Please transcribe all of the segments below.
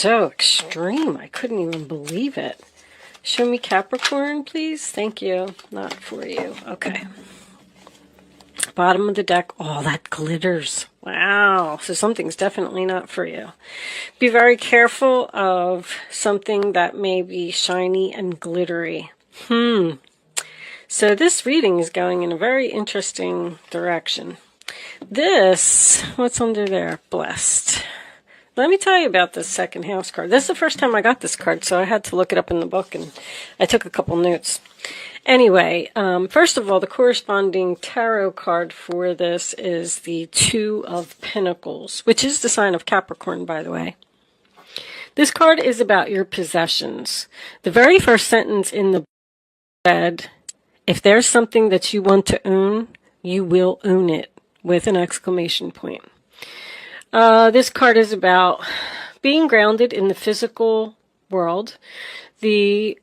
So extreme. I couldn't even believe it. Show me Capricorn, please. Thank you. Not for you. Okay. Bottom of the deck. Oh, that glitters. Wow. So something's definitely not for you. Be very careful of something that may be shiny and glittery. So this reading is going in a very interesting direction. This, what's under there? Blessed. Let me tell you about this second house card. This is the first time I got this card, so I had to look it up in the book, and I took a couple notes. Anyway, first of all, the corresponding tarot card for this is the Two of Pentacles, which is the sign of Capricorn, by the way. This card is about your possessions. The very first sentence in the book said, if there's something that you want to own, you will own it, with an exclamation point. This card is about being grounded in the physical world. The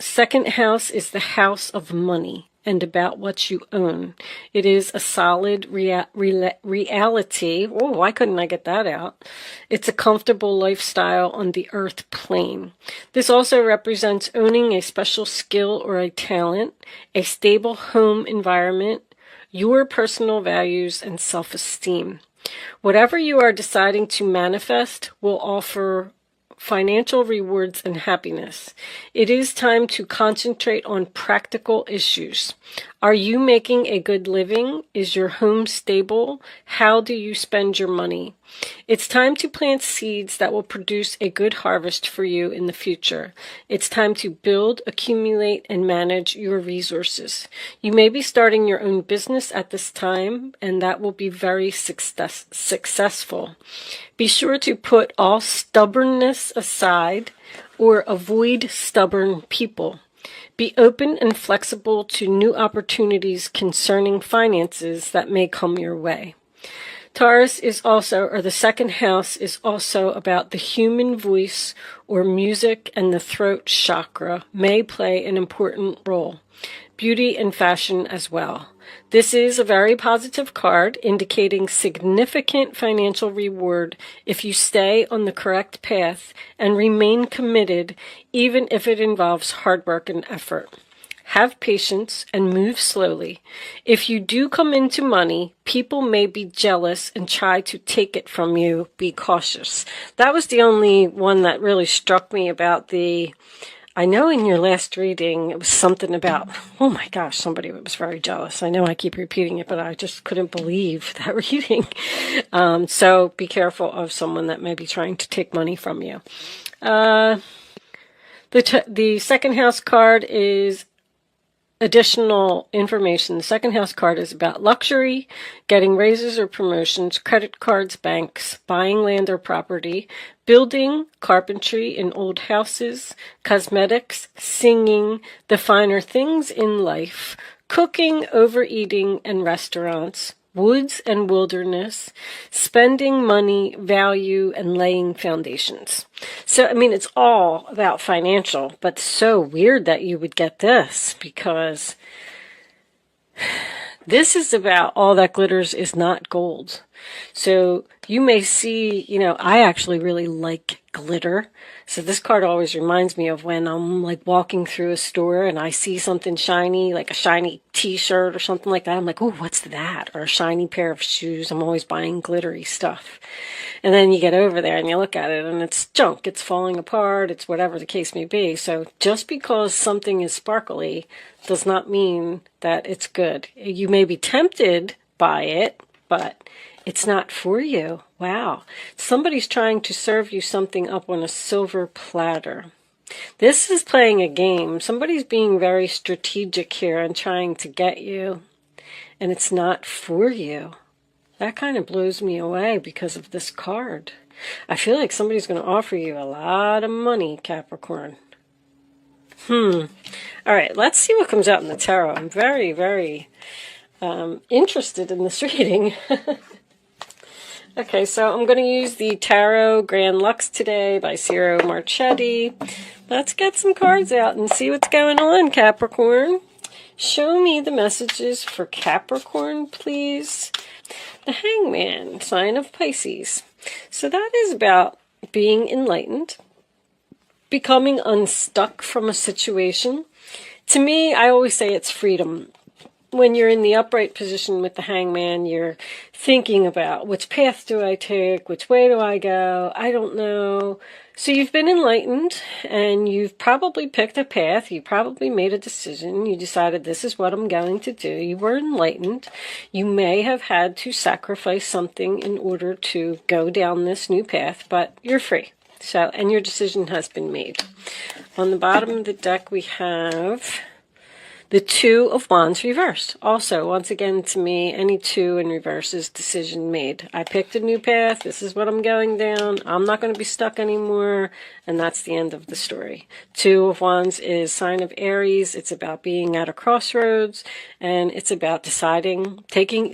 second house is the house of money and about what you own. It is a solid reality. Oh, why couldn't I get that out? It's a comfortable lifestyle on the earth plane. This also represents owning a special skill or a talent, a stable home environment, your personal values, and self-esteem. Whatever you are deciding to manifest will offer financial rewards and happiness. It is time to concentrate on practical issues. Are you making a good living? Is your home stable? How do you spend your money? It's time to plant seeds that will produce a good harvest for you in the future. It's time to build, accumulate, and manage your resources. You may be starting your own business at this time, and that will be very successful. Be sure to put all stubbornness aside or avoid stubborn people. Be open and flexible to new opportunities concerning finances that may come your way. Taurus is also, or the second house is also about the human voice or music, and the throat chakra may play an important role. Beauty and fashion as well. This is a very positive card indicating significant financial reward if you stay on the correct path and remain committed, even if it involves hard work and effort. Have patience and move slowly. If you do come into money, people may be jealous and try to take it from you. Be cautious. That was the only one that really struck me about the... I know in your last reading it was something about, oh my gosh, somebody was very jealous. I know I keep repeating it, but I just couldn't believe that reading. So be careful of someone that may be trying to take money from you. The second house card is additional information. The second house card is about luxury, getting raises or promotions, credit cards, banks, buying land or property, building, carpentry in old houses, cosmetics, singing, the finer things in life, cooking, overeating, and restaurants, woods and wilderness, spending money, value, and laying foundations. So, I mean, it's all about financial, but so weird that you would get this, because this is about all that glitters is not gold. So you may see, I actually really like glitter. So this card always reminds me of when I'm like walking through a store and I see something shiny, like a shiny t-shirt or something like that. I'm like, oh, what's that? Or a shiny pair of shoes. I'm always buying glittery stuff. And then you get over there and you look at it and it's junk. It's falling apart. It's whatever the case may be. So just because something is sparkly does not mean that it's good. You may be tempted by it, but it's not for you. Wow. Somebody's trying to serve you something up on a silver platter. This is playing a game. Somebody's being very strategic here and trying to get you, and it's not for you. That kind of blows me away because of this card. I feel like somebody's going to offer you a lot of money, Capricorn. All right, let's see what comes out in the tarot. I'm very, very interested in this reading. Okay, so I'm going to use the Tarot Grand Lux today by Ciro Marchetti. Let's get some cards out and see what's going on, Capricorn. Show me the messages for Capricorn, please. The Hangman, sign of Pisces. So that is about being enlightened, becoming unstuck from a situation. To me, I always say it's freedom. When you're in the upright position with the hangman, you're thinking about which path do I take, which way do I go, I don't know. So you've been enlightened and you've probably picked a path, you probably made a decision, you decided this is what I'm going to do. You were enlightened. You may have had to sacrifice something in order to go down this new path, but you're free. So, and your decision has been made. On the bottom of the deck we have the Two of Wands reversed. Also, once again, to me, any two in reverse is decision made. I picked a new path. This is what I'm going down. I'm not going to be stuck anymore. And that's the end of the story. Two of Wands is sign of Aries. It's about being at a crossroads. And it's about deciding,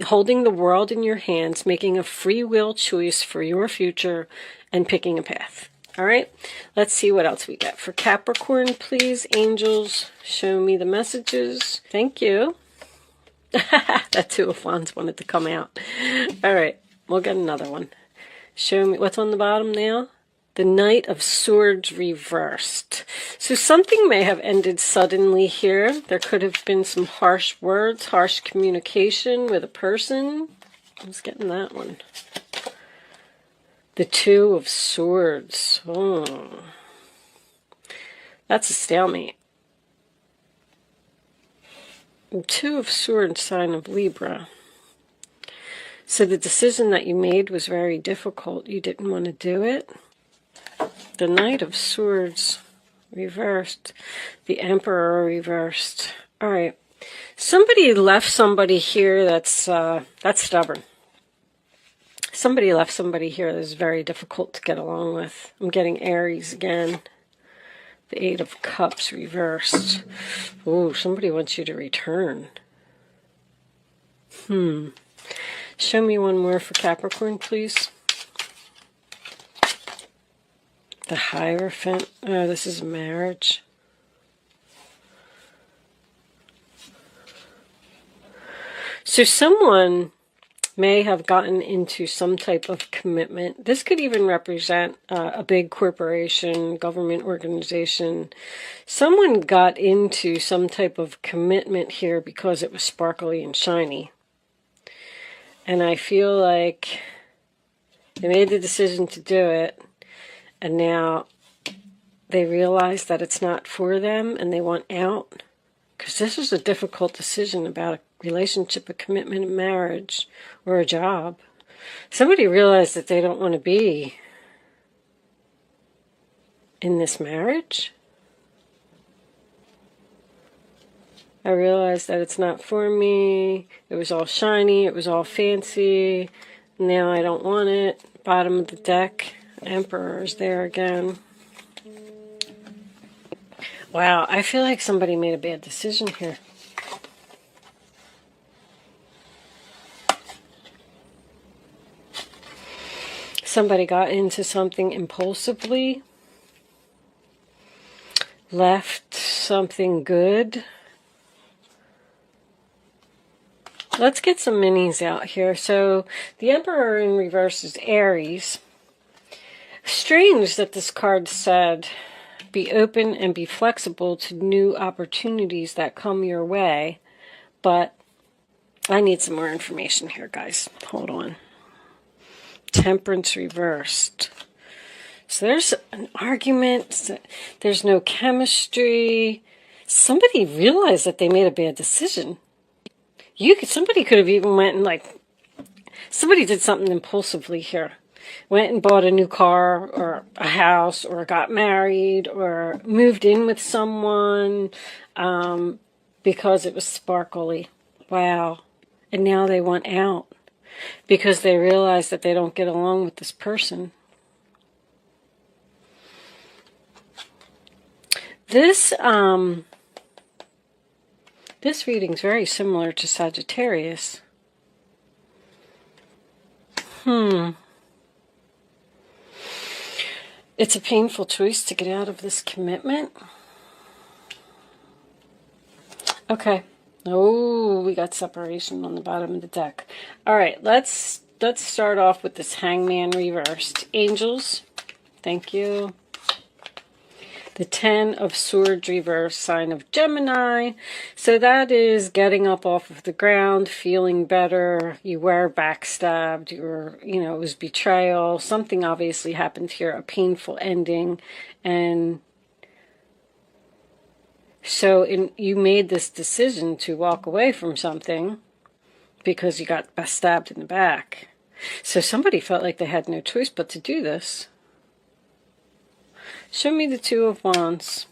holding the world in your hands, making a free will choice for your future, and picking a path. All right, let's see what else we get. For Capricorn, please, angels, show me the messages. Thank you. That Two of Wands wanted to come out. All right, we'll get another one. Show me, what's on the bottom now? The Knight of Swords reversed. So something may have ended suddenly here. There could have been some harsh words, harsh communication with a person. I was getting that one. The Two of Swords. Oh. That's a stalemate. Two of Swords, sign of Libra. So the decision that you made was very difficult. You didn't want to do it. The Knight of Swords reversed. The Emperor reversed. All right. Somebody left somebody here that's stubborn. Somebody left somebody here that's very difficult to get along with. I'm getting Aries again. The Eight of Cups reversed. Oh, somebody wants you to return. Show me one more for Capricorn, please. The Hierophant. Oh, this is marriage. So someone may have gotten into some type of commitment. This could even represent a big corporation, government organization. Someone got into some type of commitment here because it was sparkly and shiny. And I feel like they made the decision to do it, and now they realize that it's not for them and they want out. Because this is a difficult decision about a relationship, a commitment, a marriage, or a job. Somebody realized that they don't want to be in this marriage. I realized that it's not for me. It was all shiny. It was all fancy. Now I don't want it. Bottom of the deck. Emperor is there again. Wow, I feel like somebody made a bad decision here. Somebody got into something impulsively, left something good. Let's get some minis out here. So the Emperor in reverse is Aries. Strange that this card said, be open and be flexible to new opportunities that come your way. But I need some more information here, guys. Hold on. Temperance reversed. So there's an argument. There's no chemistry. Somebody realized that they made a bad decision. Somebody could have even went and somebody did something impulsively here. Went and bought a new car or a house or got married or moved in with someone because it was sparkly. Wow. And now they want out because they realize that they don't get along with this person. This reading's very similar to Sagittarius. It's a painful choice to get out of this commitment. Okay. Oh, we got separation on the bottom of the deck. All right, let's start off with this Hangman reversed. Angels, Thank you. The 10 of Swords reverse, sign of Gemini. So that is getting up off of the ground, feeling better. You were backstabbed. You were, you know, it was betrayal. Something obviously happened here, a painful ending. And so you made this decision to walk away from something because you got stabbed in the back. So somebody felt like they had no choice but to do this. Show me the Two of Wands.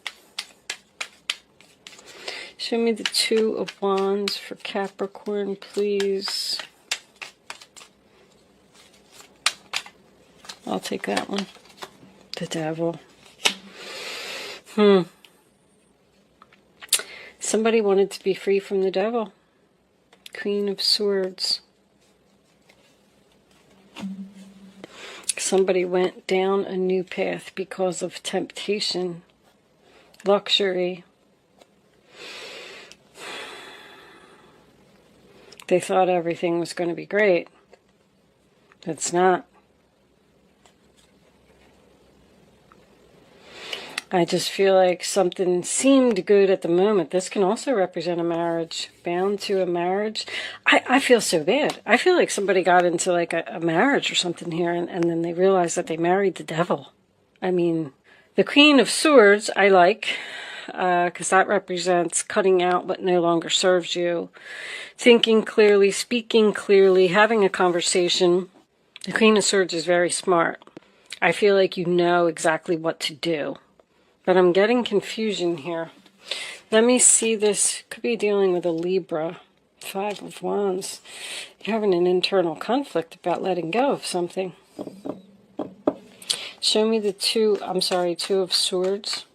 Show me the Two of Wands for Capricorn, please. I'll take that one. The Devil. Somebody wanted to be free from the devil. Queen of Swords. Somebody went down a new path because of temptation, luxury. They thought everything was going to be great. It's not. I just feel like something seemed good at the moment. This can also represent a marriage, bound to a marriage. I feel so bad. I feel like somebody got into like a marriage or something here, and then they realized that they married the devil. I mean, the Queen of Swords I like, because that represents cutting out what no longer serves you, thinking clearly, speaking clearly, having a conversation. The Queen of Swords is very smart. I feel like you know exactly what to do. But I'm getting confusion here. Let me see this. Could be dealing with a Libra. 5 of Wands. You're having an internal conflict about letting go of something. Show me the Two of Swords.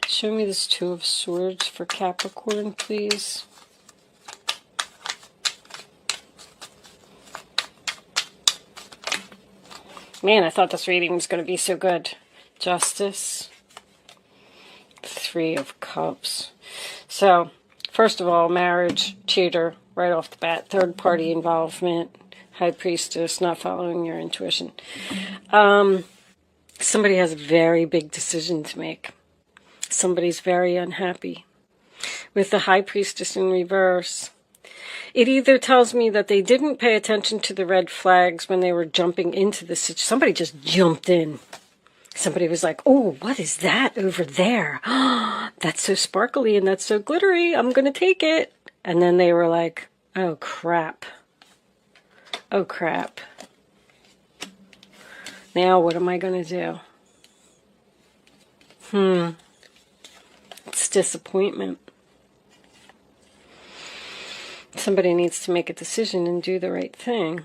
Show me this Two of Swords for Capricorn, please. Man, I thought this reading was going to be so good. Justice. 3 of Cups. So, first of all, marriage, cheater, right off the bat. Third party involvement, High Priestess, not following your intuition. Somebody has a very big decision to make. Somebody's very unhappy. With the High Priestess in reverse, it either tells me that they didn't pay attention to the red flags when they were jumping into the situation. Somebody just jumped in. Somebody was like, oh, what is that over there? That's so sparkly and that's so glittery. I'm going to take it. And then they were like, oh, crap. Oh, crap. Now what am I going to do? It's disappointment. Somebody needs to make a decision and do the right thing.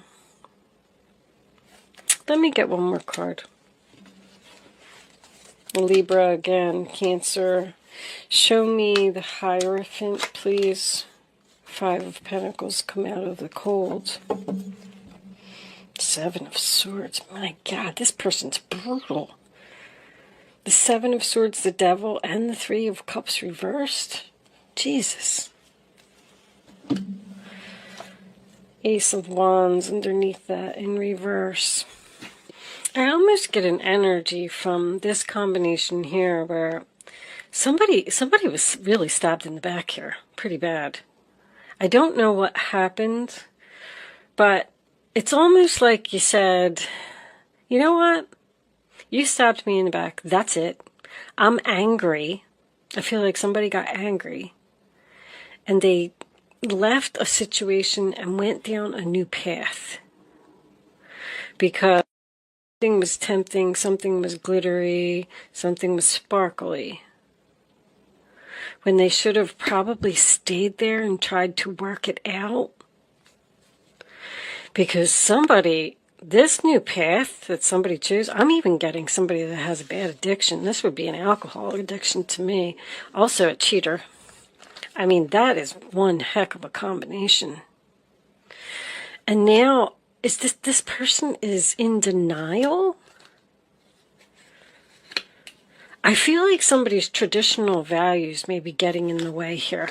Let me get one more card. Libra again, Cancer. Show me the Hierophant, please. 5 of Pentacles come out of the cold. 7 of Swords. My God, this person's brutal. The 7 of Swords, the Devil, and the 3 of Cups reversed. Jesus. Ace of Wands underneath that in reverse. I almost get an energy from this combination here where somebody was really stabbed in the back here. Pretty bad. I don't know what happened, but it's almost like you said, you know what? You stabbed me in the back. That's it. I'm angry. I feel like somebody got angry. And they left a situation and went down a new path. Because something was tempting, something was glittery, something was sparkly. When they should have probably stayed there and tried to work it out. Because somebody, this new path that somebody chose, I'm even getting somebody that has a bad addiction. This would be an alcohol addiction to me. Also a cheater. I mean, that is one heck of a combination. And now, is this person is in denial? I feel like somebody's traditional values may be getting in the way here.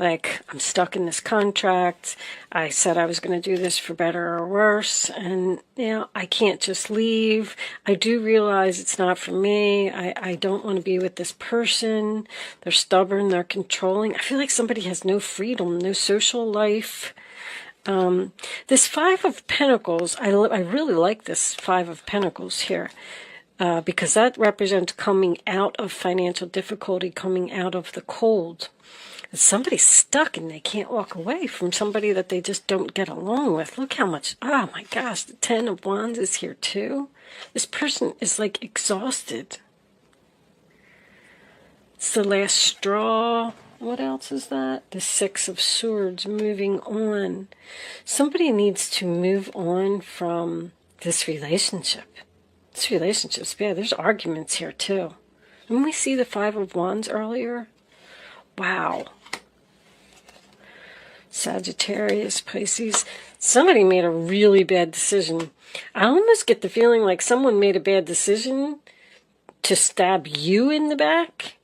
Like, I'm stuck in this contract. I said I was going to do this for better or worse. And, I can't just leave. I do realize it's not for me. I don't want to be with this person. They're stubborn. They're controlling. I feel like somebody has no freedom, no social life. This Five of Pentacles, I really like this Five of Pentacles here. Because that represents coming out of financial difficulty, coming out of the cold. Somebody's stuck and they can't walk away from somebody that they just don't get along with. Look how much, oh my gosh, the Ten of Wands is here too. This person is like exhausted. It's the last straw. What else is that? The Six of Swords, moving on. Somebody needs to move on from this relationship. This relationship's bad. There's arguments here too. Didn't we see the Five of Wands earlier? Wow. Sagittarius, Pisces. Somebody made a really bad decision. I almost get the feeling like someone made a bad decision to stab you in the back,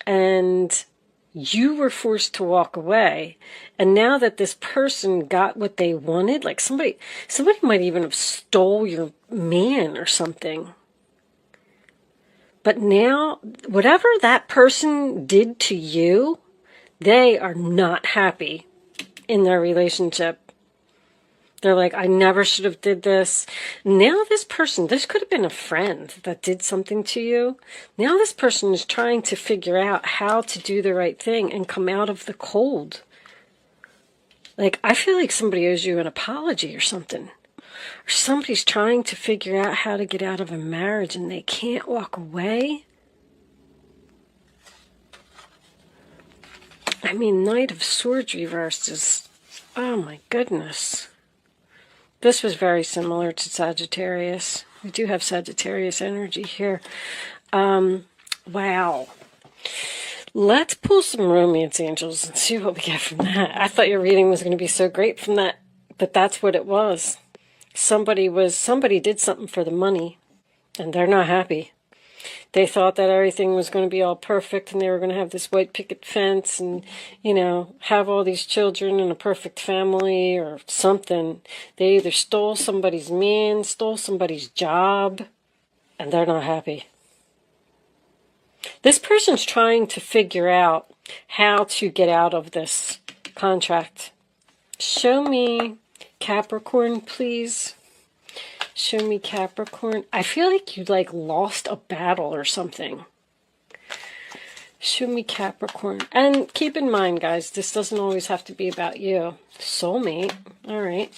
and you were forced to walk away. And now that this person got what they wanted, like somebody might even have stole your man or something. But now, whatever that person did to you, they are not happy in their relationship. They're like, I never should have did this. Now this person, this could have been a friend that did something to you. Now this person is trying to figure out how to do the right thing and come out of the cold. Like, I feel like somebody owes you an apology or something. Or somebody's trying to figure out how to get out of a marriage and they can't walk away. I mean, Knight of Swords reversed is, oh my goodness. This was very similar to Sagittarius. We do have Sagittarius energy here. Wow. Let's pull some romance angels and see what we get from that. I thought your reading was going to be so great from that, but that's what it was. Somebody did something for the money, and they're not happy. They thought that everything was going to be all perfect and they were going to have this white picket fence and, have all these children and a perfect family or something. They either stole somebody's man, stole somebody's job, and they're not happy. This person's trying to figure out how to get out of this contract. Show me Capricorn, please. Show me Capricorn. I feel like you lost a battle or something. Show me Capricorn. And keep in mind, guys, this doesn't always have to be about you. Soulmate. All right.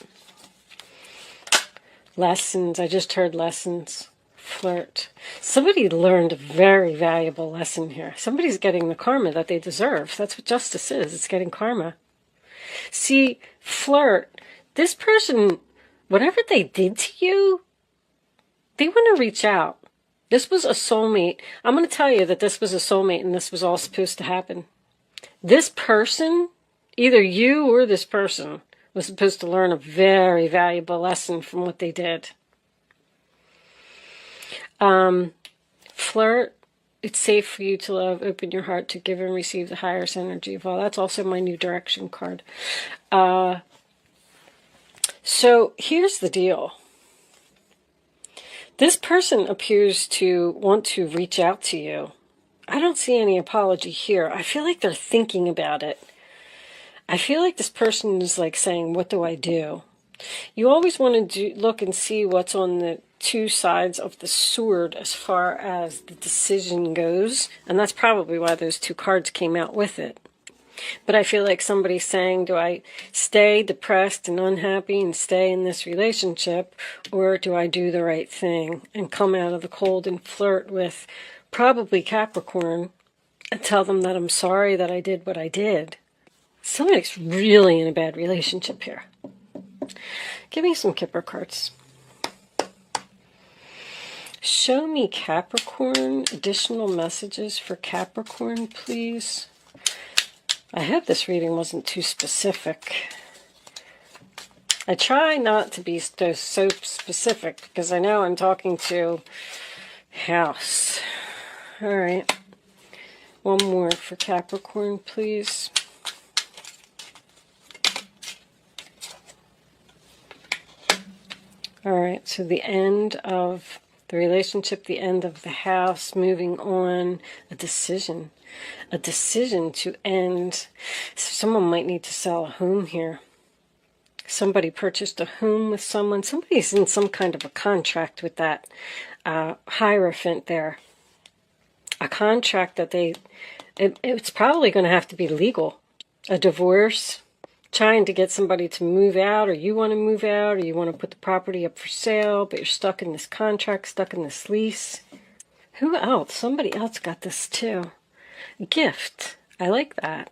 Lessons. I just heard lessons. Flirt. Somebody learned a very valuable lesson here. Somebody's getting the karma that they deserve. That's what justice is. It's getting karma. See, flirt. This person, whatever they did to you, they want to reach out. This was a soulmate. I'm going to tell you that this was a soulmate and this was all supposed to happen. This person, either you or this person, was supposed to learn a very valuable lesson from what they did. Flirt. It's safe for you to love. Open your heart to give and receive the highest energy of all. That's also my new direction card. So here's the deal. This person appears to want to reach out to you. I don't see any apology here. I feel like they're thinking about it. I feel like this person is saying, what do I do? You always want to look and see what's on the two sides of the sword as far as the decision goes. And that's probably why those two cards came out with it. But I feel like somebody's saying, do I stay depressed and unhappy and stay in this relationship, or do I do the right thing and come out of the cold and flirt with probably Capricorn and tell them that I'm sorry that I did what I did? Somebody's really in a bad relationship here. Give me some Kipper cards. Show me Capricorn. Additional messages for Capricorn, please. I hope this reading wasn't too specific. I try not to be so specific because I know I'm talking to house. All right. One more for Capricorn, please. All right, so the end of the relationship, the end of the house, moving on, a decision to end. Someone might need to sell a home here. Somebody purchased a home with someone. Somebody's in some kind of a contract with that Hierophant there. A contract that it's probably going to have to be legal. A divorce, trying to get somebody to move out, or you want to move out, or you want to put the property up for sale, but you're stuck in this contract, stuck in this lease. Who else? Somebody else got this too. Gift. I like that.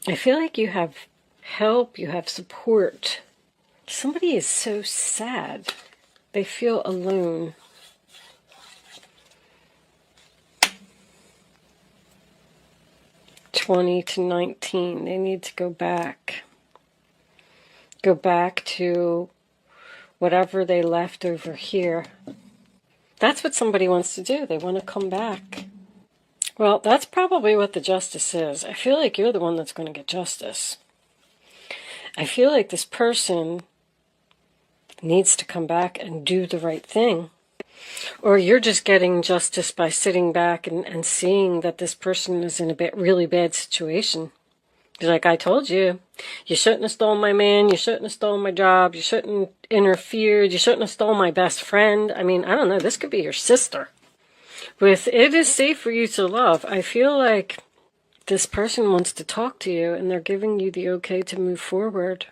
I feel like you have help, you have support. Somebody is so sad. They feel alone. (20 to 19). They need to go back. Go back to whatever they left over here. That's what somebody wants to do. They want to come back. Well, that's probably what the justice is. I feel like you're the one that's going to get justice. I feel like this person needs to come back and do the right thing. Or you're just getting justice by sitting back and seeing that this person is in a really bad situation. Like I told you, you shouldn't have stolen my man, you shouldn't have stolen my job, you shouldn't have interfered, you shouldn't have stolen my best friend. I mean, I don't know, this could be your sister. With it is safe for you to love, I feel like this person wants to talk to you and they're giving you the okay to move forward.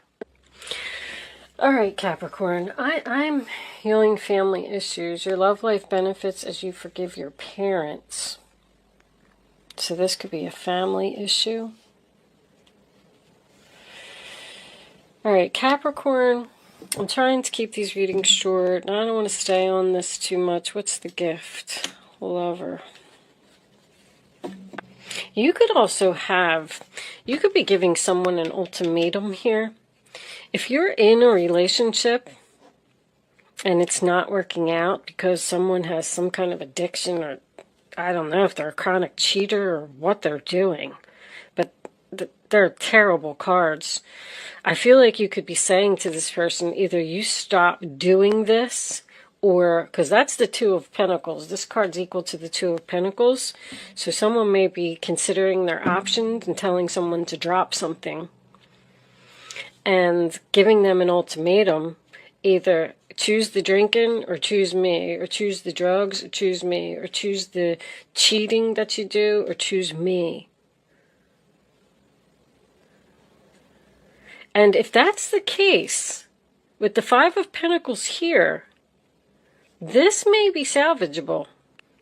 All right, Capricorn, I'm healing family issues. Your love life benefits as you forgive your parents. So this could be a family issue. All right, Capricorn, I'm trying to keep these readings short. I don't want to stay on this too much. What's the gift? Lover. You could also you could be giving someone an ultimatum here. If you're in a relationship and it's not working out because someone has some kind of addiction, or I don't know if they're a chronic cheater or what they're doing, but they're terrible cards. I feel like you could be saying to this person, either you stop doing this, or, because that's the Two of Pentacles. This card's equal to the Two of Pentacles. So someone may be considering their options and telling someone to drop something. And giving them an ultimatum, either choose the drinking or choose me, or choose the drugs or choose me, or choose the cheating that you do or choose me. And if that's the case, with the Five of Pentacles here, this may be salvageable,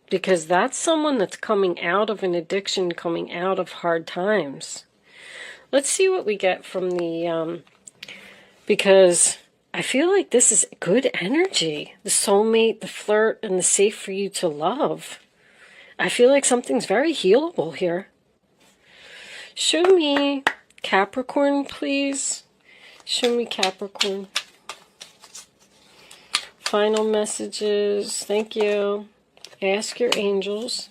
because that's someone that's coming out of an addiction, coming out of hard times. Let's see what we get from the, because I feel like this is good energy. The soulmate, the flirt, and the safe for you to love. I feel like something's very healable here. Show me Capricorn, please. Show me Capricorn. Final messages. Thank you. Ask your angels.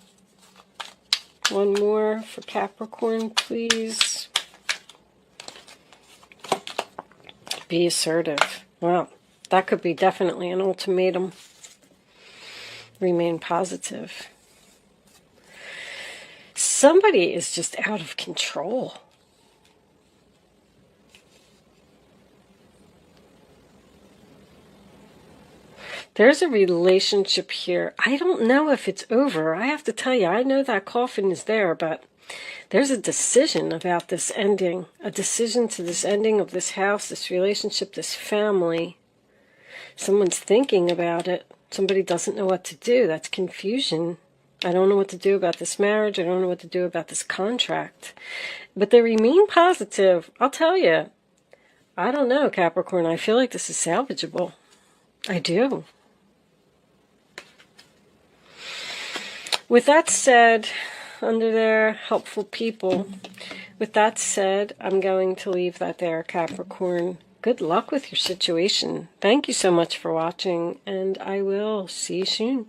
One more for Capricorn, please. Be assertive. Well, that could be definitely an ultimatum. Remain positive. Somebody is just out of control. There's a relationship here. I don't know if it's over. I have to tell you, I know that coffin is there, but there's a decision about this ending. A decision to this ending of this house, this relationship, this family. Someone's thinking about it. Somebody doesn't know what to do. That's confusion. I don't know what to do about this marriage. I don't know what to do about this contract. But they remain positive. I'll tell you. I don't know, Capricorn. I feel like this is salvageable. I do. With that said, under there, helpful people. With that said, I'm going to leave that there, Capricorn. Good luck with your situation. Thank you so much for watching, and I will see you soon.